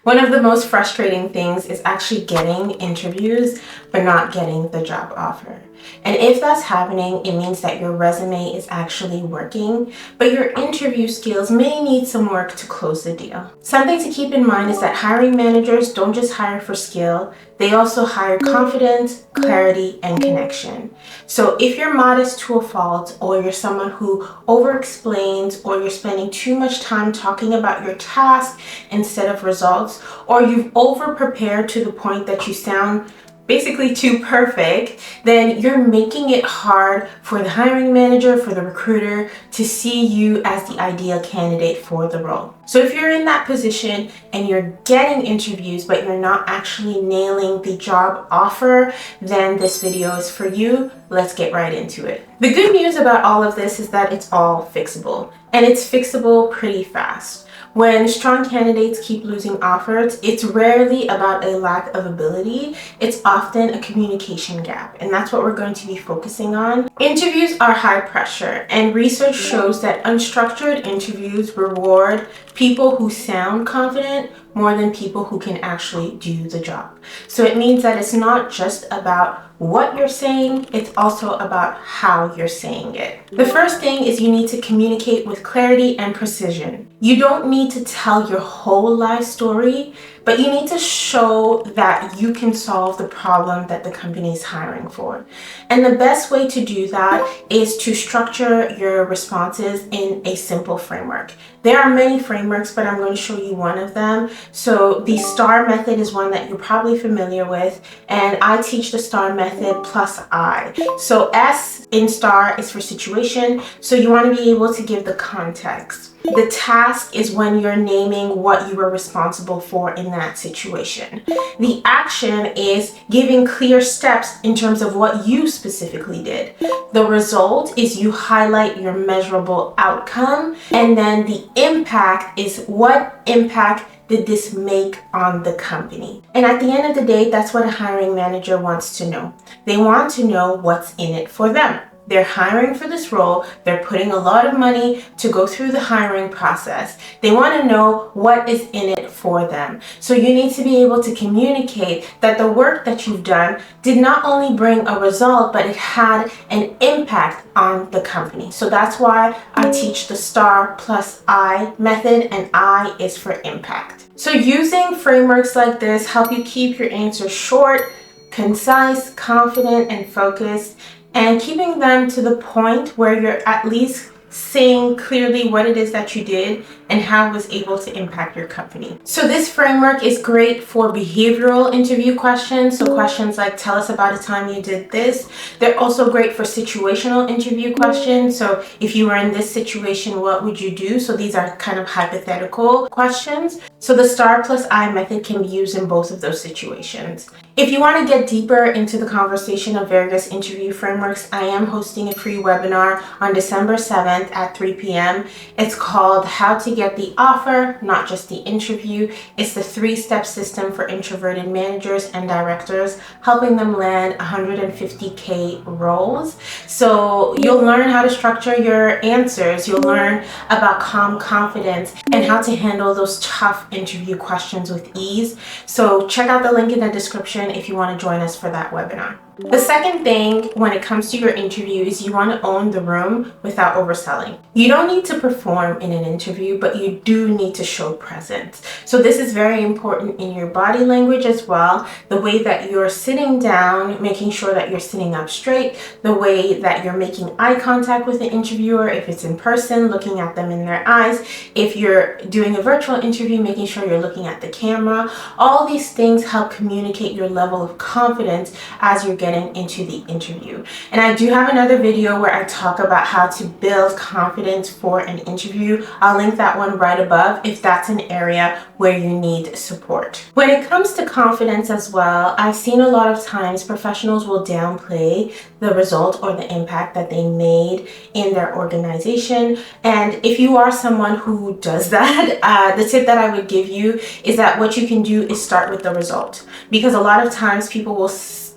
One of the most frustrating things is actually getting interviews, but not getting the job offer. And if that's happening, it means that your resume is actually working, but your interview skills may need some work to close the deal. Something to keep in mind is that hiring managers don't just hire for skill, they also hire confidence, clarity, and connection. So if you're modest to a fault, or you're someone who over-explains, or you're spending too much time talking about your task instead of results, or you've over-prepared to the point that you sound basically too perfect, then you're making it hard for the hiring manager, for the recruiter to see you as the ideal candidate for the role. So if you're in that position and you're getting interviews, but you're not actually nailing the job offer, then this video is for you. Let's get right into it. The good news about all of this is that it's all fixable, and it's fixable pretty fast. When strong candidates keep losing offers, it's rarely about a lack of ability. It's often a communication gap, and that's what we're going to be focusing on. Interviews are high pressure, and research shows that unstructured interviews reward people who sound confident more than people who can actually do the job. So it means that it's not just about what you're saying, it's also about how you're saying it. The first thing is you need to communicate with clarity and precision. You don't need to tell your whole life story, but you need to show that you can solve the problem that the company is hiring for. And the best way to do that is to structure your responses in a simple framework. There are many frameworks, but I'm going to show you one of them. So the STAR method is one that you're probably familiar with, and I teach the STAR method plus I. So S in STAR is for situation, so you want to be able to give the context. The task is when you're naming what you were responsible for in that situation. The action is giving clear steps in terms of what you specifically did. The result is you highlight your measurable outcome, and then the impact is what impact did this make on the company. And at the end of the day, that's what a hiring manager wants to know. They want to know what's in it for them. They're hiring for this role. They're putting a lot of money to go through the hiring process. They want to know what is in it for them. So you need to be able to communicate that the work that you've done did not only bring a result, but it had an impact on the company. So that's why I teach the STAR plus I method, and I is for impact. So using frameworks like this help you keep your answers short, concise, confident, and focused, and keeping them to the point where you're at least saying clearly what it is that you did and how it was able to impact your company. So this framework is great for behavioral interview questions. So questions like, tell us about a time you did this. They're also great for situational interview questions. So if you were in this situation, what would you do? So these are kind of hypothetical questions. So the STAR plus I method can be used in both of those situations. If you want to get deeper into the conversation of various interview frameworks, I am hosting a free webinar on December 7th at 3 p.m. It's called How to Get the Offer, Not Just the Interview. It's the 3-step system for introverted managers and directors, helping them land 150K roles. So you'll learn how to structure your answers. You'll learn about calm confidence and how to handle those tough interview questions with ease. So check out the link in the description if you want to join us for that webinar. The second thing when it comes to your interview is you want to own the room without overselling. You don't need to perform in an interview, but you do need to show presence. So this is very important in your body language as well. The way that you're sitting down, making sure that you're sitting up straight, the way that you're making eye contact with the interviewer, if it's in person, looking at them in their eyes. If you're doing a virtual interview, making sure you're looking at the camera. All these things help communicate your level of confidence as you're getting into the interview. And I do have another video where I talk about how to build confidence for an interview. I'll link that one right above if that's an area where you need support. When it comes to confidence as well, I've seen a lot of times professionals will downplay the result or the impact that they made in their organization. And if you are someone who does that, the tip that I would give you is that what you can do is start with the result. Because a lot of times people will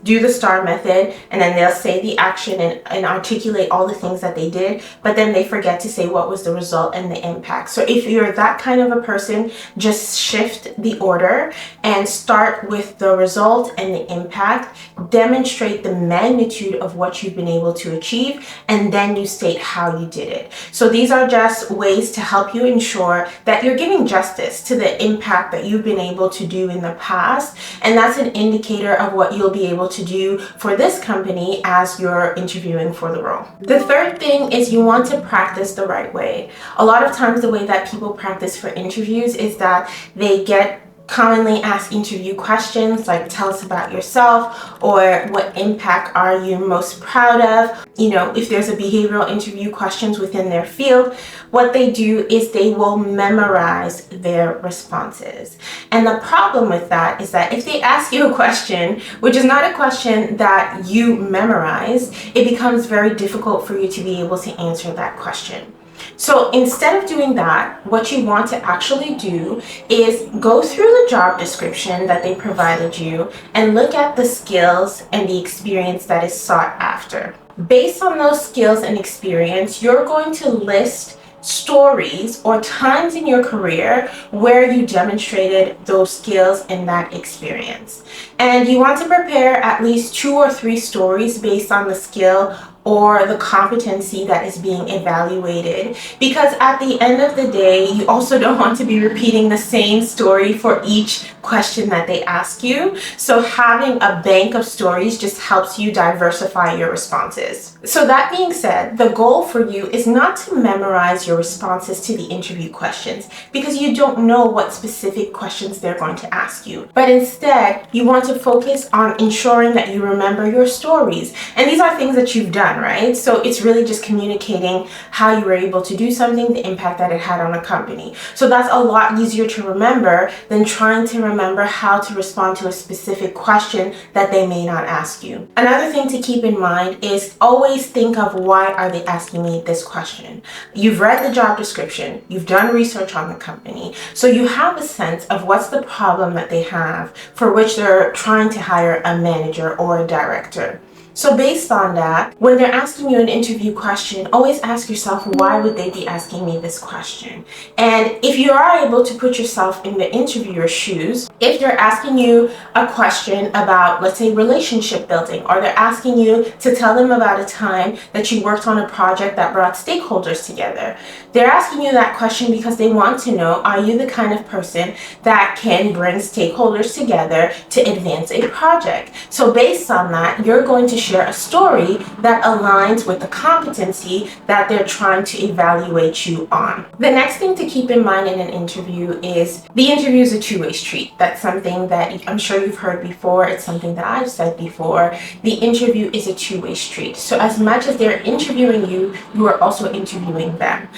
do the STAR method, and then they'll say the action and articulate all the things that they did, but then they forget to say what was the result and the impact. So if you're that kind of a person, just shift the order and start with the result and the impact. Demonstrate the magnitude of what you've been able to achieve, and then you state how you did it. So these are just ways to help you ensure that you're giving justice to the impact that you've been able to do in the past, and that's an indicator of what you'll be able to do for this company as you're interviewing for the role. The third thing is you want to practice the right way. A lot of times the way that people practice for interviews is that they get commonly asked interview questions like, tell us about yourself, or what impact are you most proud of? You know, if there's a behavioral interview questions within their field, what they do is they will memorize their responses. And the problem with that is that if they ask you a question, which is not a question that you memorize, it becomes very difficult for you to be able to answer that question. So instead of doing that, what you want to actually do is go through the job description that they provided you and look at the skills and the experience that is sought after. Based on those skills and experience, you're going to list stories or times in your career where you demonstrated those skills and that experience. And you want to prepare at least 2 or 3 stories based on the skill or the competency that is being evaluated, because at the end of the day, you also don't want to be repeating the same story for each question that they ask you. So having a bank of stories just helps you diversify your responses. So that being said, the goal for you is not to memorize your responses to the interview questions, because you don't know what specific questions they're going to ask you. But instead, you want to focus on ensuring that you remember your stories. And these are things that you've done, right? So it's really just communicating how you were able to do something, the impact that it had on a company. So that's a lot easier to remember than trying to remember how to respond to a specific question that they may not ask you. Another thing to keep in mind is always think of, why are they asking me this question? You've read the job description, you've done research on the company, so you have a sense of what's the problem that they have for which they're trying to hire a manager or a director. So based on that, when they're asking you an interview question, always ask yourself, why would they be asking me this question? And if you are able to put yourself in the interviewer's shoes, if they're asking you a question about, let's say, relationship building, or they're asking you to tell them about a time that you worked on a project that brought stakeholders together, they're asking you that question because they want to know, are you the kind of person that can bring stakeholders together to advance a project? So based on that, you're going to share a story that aligns with the competency that they're trying to evaluate you on. The next thing to keep in mind in an interview is the interview is a two-way street. That's something that I'm sure you've heard before. It's something that I've said before. The interview is a two-way street. So as much as they're interviewing you, you are also interviewing them.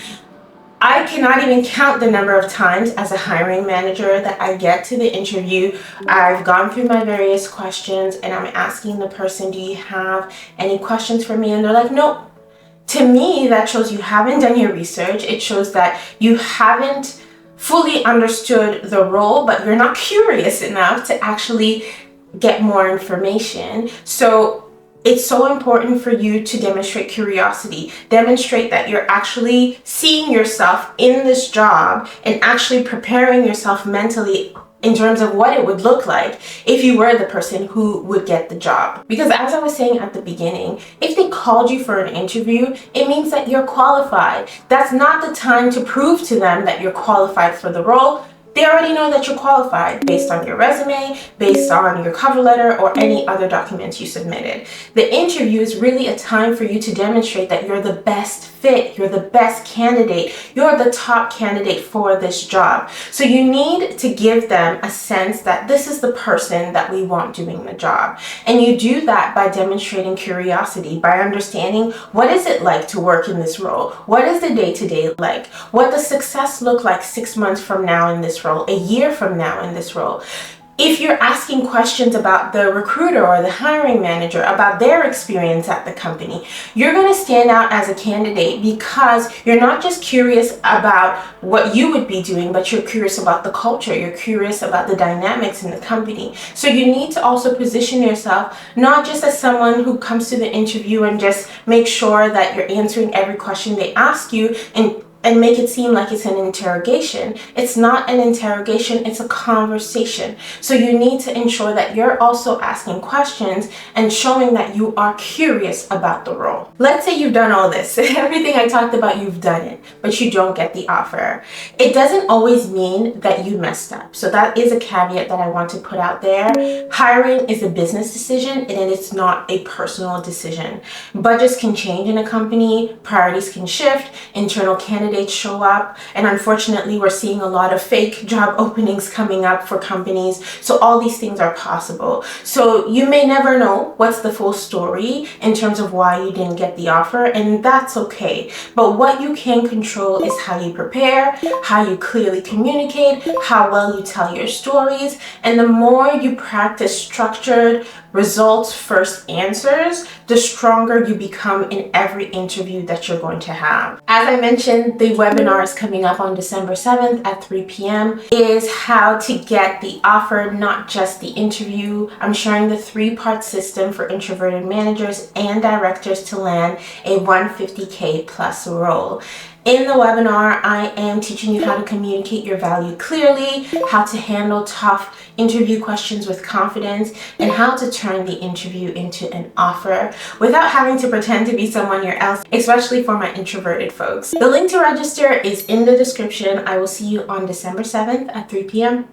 I cannot even count the number of times as a hiring manager that I get to the interview. I've gone through my various questions and I'm asking the person, do you have any questions for me? And they're like, nope. To me, that shows you haven't done your research. It shows that you haven't fully understood the role, but you're not curious enough to actually get more information. So it's so important for you to demonstrate curiosity, demonstrate that you're actually seeing yourself in this job and actually preparing yourself mentally in terms of what it would look like if you were the person who would get the job. Because as I was saying at the beginning, if they called you for an interview, it means that you're qualified. That's not the time to prove to them that you're qualified for the role. They already know that you're qualified based on your resume, based on your cover letter, or any other documents you submitted. The interview is really a time for you to demonstrate that you're the best fit, you're the best candidate, you're the top candidate for this job. So you need to give them a sense that this is the person that we want doing the job. And you do that by demonstrating curiosity, by understanding, what is it like to work in this role? What is the day-to-day like? What does success look like 6 months from now in this role, a year from now in this role? If you're asking questions about the recruiter or the hiring manager about their experience at the company, you're going to stand out as a candidate because you're not just curious about what you would be doing, but you're curious about the culture. You're curious about the dynamics in the company. So you need to also position yourself not just as someone who comes to the interview and just make sure that you're answering every question they ask you and make it seem like it's an interrogation. It's not an interrogation, it's a conversation. So you need to ensure that you're also asking questions and showing that you are curious about the role. Let's say you've done all this, everything I talked about, you've done it, but you don't get the offer. It doesn't always mean that you messed up. So that is a caveat that I want to put out there. Hiring is a business decision and it's not a personal decision. Budgets can change in a company, priorities can shift, internal candidates show up, and unfortunately we're seeing a lot of fake job openings coming up for companies. So all these things are possible. So you may never know what's the full story in terms of why you didn't get the offer, and that's okay. But what you can control is how you prepare, how you clearly communicate, how well you tell your stories, and the more you practice structured, results first answers, the stronger you become in every interview that you're going to have. As I mentioned, the webinar is coming up on December 7th at 3 p.m. is how to get the offer, not just the interview. I'm sharing the 3-part system for introverted managers and directors to land a 150K plus role. In the webinar, I am teaching you how to communicate your value clearly, how to handle tough interview questions with confidence, and how to turn the interview into an offer without having to pretend to be someone else, especially for my introverted folks. The link to register is in the description. I will see you on December 7th at 3 p.m.